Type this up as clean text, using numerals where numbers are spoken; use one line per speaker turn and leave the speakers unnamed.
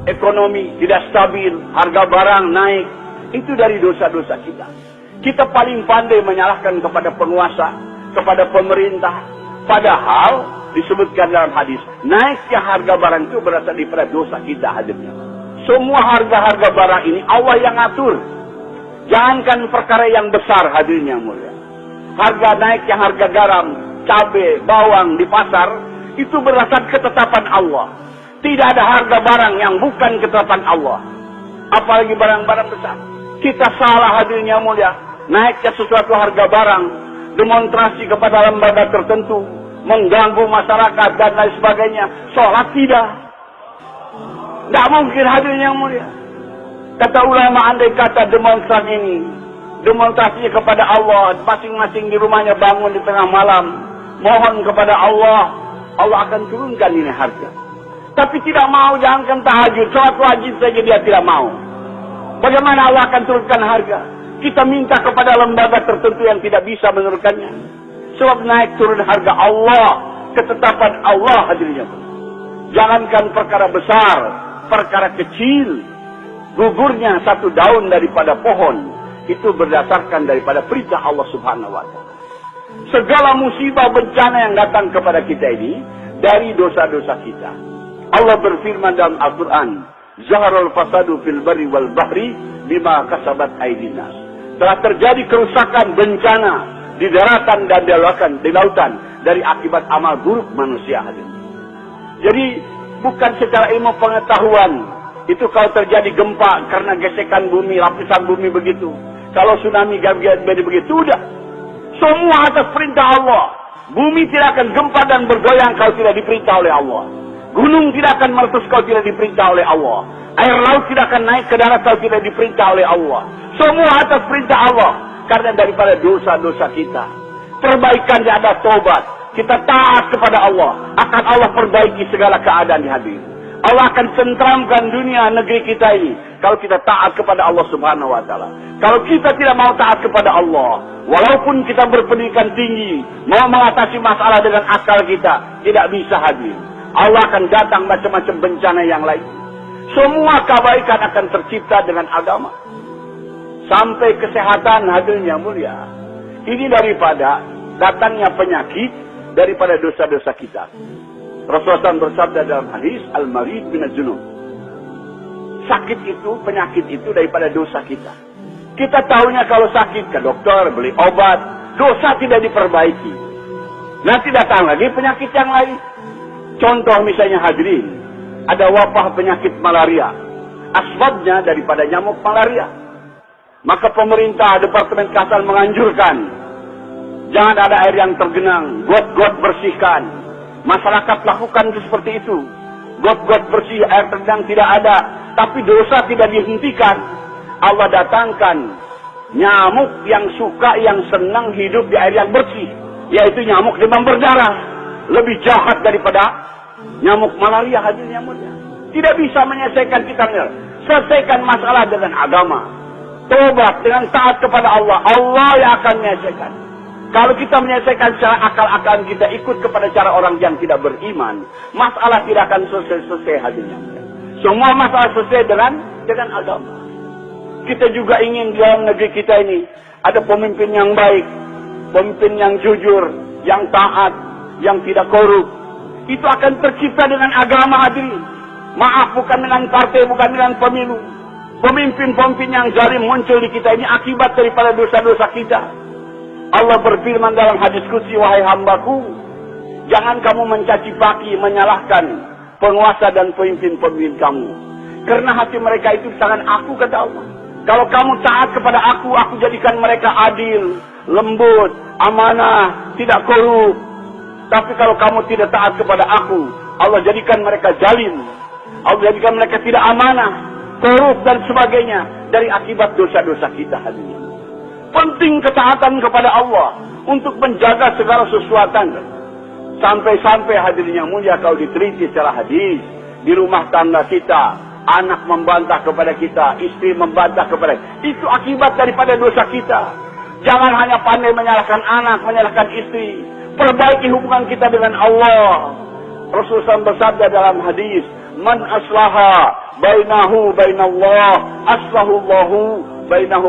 ekonomi tidak stabil, harga barang naik. Itu dari dosa-dosa kita. Kita paling pandai menyalahkan kepada penguasa, kepada pemerintah. Padahal disebutkan dalam hadis, naiknya harga barang itu berasal daripada dosa kita hadirnya. Semua harga-harga barang ini Allah yang atur. Jangankan perkara yang besar hadirnya mulia. Harga naiknya harga garam, cabai, bawang di pasar, itu berdasar ketetapan Allah. Tidak ada harga barang yang bukan ketetapan Allah. Apalagi barang-barang besar. Kita salah hadirnya mulia. Naiknya sesuatu harga barang, demonstrasi kepada lembaga tertentu, mengganggu masyarakat dan lain sebagainya. Sholat tidak. Tidak mungkin hadirnya mulia. Kata ulama, andai kata demonstran ini, demonstrasinya kepada Allah, masing-masing di rumahnya bangun di tengah malam, mohon kepada Allah, Allah akan turunkan ini harga. Tapi tidak mau, jangankan tahajud, sholat wajib saja dia tidak mau. Bagaimana Allah akan turunkan harga? Kita minta kepada lembaga tertentu yang tidak bisa menurunkannya. Sebab naik turun harga Allah, ketetapan Allah hadirnya. Jangankan perkara besar, perkara kecil, gugurnya satu daun daripada pohon, itu berdasarkan daripada perintah Allah Subhanahu wa Ta'ala. Segala musibah bencana yang datang kepada kita ini dari dosa-dosa kita. Allah berfirman dalam Al-Quran, Zaharul fasadu fil barri wal bahri bima kasabat aydin nas. Telah terjadi kerusakan bencana di daratan dan di lautan dari akibat amal buruk manusia hadir. Jadi bukan secara ilmu pengetahuan. Itu kalau terjadi gempa karena gesekan bumi, lapisan bumi begitu. Kalau tsunami begitu, udah. Semua atas perintah Allah. Bumi tidak akan gempa dan bergoyang kalau tidak diperintah oleh Allah. Gunung tidak akan meletus kalau tidak diperintah oleh Allah. Air laut tidak akan naik ke darat kalau tidak diperintah oleh Allah. Semua atas perintah Allah. Karena daripada dosa-dosa kita. Perbaikan dia ada tobat. Kita taat kepada Allah. Akan Allah perbaiki segala keadaan di hati. Allah akan tentramkan dunia negeri kita ini. Kalau kita taat kepada Allah Subhanahu wa Ta'ala. Kalau kita tidak mau taat kepada Allah. Walaupun kita berpendidikan tinggi. Mau mengatasi masalah dengan akal kita. Tidak bisa hadir. Allah akan datang macam-macam bencana yang lain. Semua kebaikan akan tercipta dengan agama. Sampai kesehatan hadirnya mulia. Ini daripada datangnya penyakit. Daripada dosa-dosa kita. Rasulullah bersabda dalam hadis, Al-Marid minaz junub. Sakit itu, penyakit itu daripada dosa kita. Kita tahunya kalau sakit ke dokter, beli obat. Dosa tidak diperbaiki. Nanti datang lagi penyakit yang lain. Contoh misalnya hadirin. Ada wabah penyakit malaria. Asbabnya daripada nyamuk malaria. Maka pemerintah, Departemen Kesehatan menganjurkan. Jangan ada air yang tergenang. Got-got bersihkan. Masyarakat lakukan seperti itu. Got-got bersih, air tergenang tidak ada. Tapi dosa tidak dihentikan. Allah datangkan nyamuk yang suka, yang senang hidup di air yang bersih. Yaitu nyamuk demam berdarah. Lebih jahat daripada nyamuk malaria hadirnya mulia. Tidak bisa menyelesaikan kita. Selesaikan masalah dengan agama. Tobat dengan taat kepada Allah. Allah yang akan menyelesaikan. Kalau kita menyelesaikan secara akal-akalan kita ikut kepada cara orang yang tidak beriman, masalah tidak akan selesai hadirnya. Semua masalah selesai dengan agama. Kita juga ingin di dalam negeri kita ini ada pemimpin yang baik, pemimpin yang jujur, yang taat, yang tidak korup. Itu akan tercipta dengan agama hadirin. Maaf, bukan dengan partai, bukan dengan pemilu. Pemimpin-pemimpin yang zalim muncul di kita ini akibat daripada dosa-dosa kita. Allah berfirman dalam hadis qudsi, wahai hambaku, jangan kamu mencaci maki, menyalahkan penguasa dan pemimpin-pemimpin kamu. Karena hati mereka itu di tangan aku, kata Allah. Kalau kamu taat kepada aku jadikan mereka adil, lembut, amanah, tidak korup. Tapi kalau kamu tidak taat kepada aku, Allah jadikan mereka zalim. Allah jadikan mereka tidak amanah, korup dan sebagainya. Dari akibat dosa-dosa kita hadirin. Penting ketaatan kepada Allah untuk menjaga segala sesuatu. Sampai-sampai hadirnya mulia kalau diteliti secara hadis. Di rumah tangga kita, anak membantah kepada kita, istri membantah kepada kita. Itu akibat daripada dosa kita. Jangan hanya pandai menyalahkan anak, menyalahkan istri. Perbaiki hubungan kita dengan Allah. Rasulullah bersabda dalam hadis, Man aslaha bainahu bainallah aslahullahu bainahu